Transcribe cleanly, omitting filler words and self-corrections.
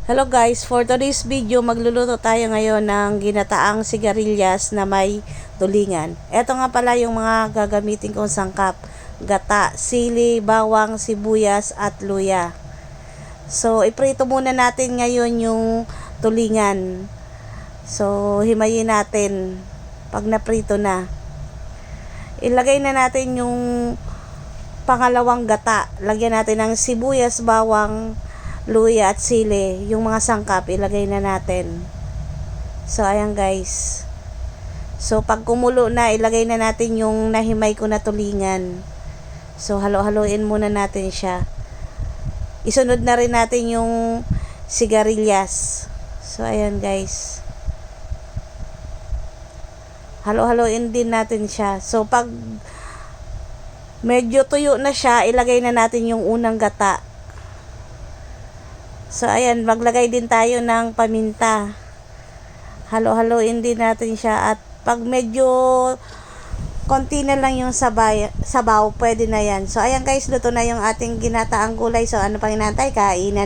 Hello guys, for today's video magluluto tayo ngayon ng ginataang sigarilyas na may tulingan. Ito nga pala yung mga gagamitin kong sangkap: gata, sili, bawang, sibuyas at luya. So iprito muna natin ngayon yung tulingan. So himayin natin. Pag naprito na, ilagay na natin yung pangalawang gata. Lagyan natin ng sibuyas, bawang, luya at sili. Yung mga sangkap ilagay na natin. So ayan guys, so pag kumulo na, ilagay na natin yung nahimay ko na tulingan. So halo-haloin muna natin siya. Isunod na rin natin yung sigarilyas. So ayan guys, halo-haloin din natin siya. So pag medyo tuyo na siya, ilagay na natin yung unang gata. So ayan, maglagay din tayo ng paminta. Halo-haloin din natin siya, at pag medyo konti na lang yung sabaw, pwede na yan. So ayan guys, luto na yung ating ginataang gulay. So ano pang inaantay? Kainan.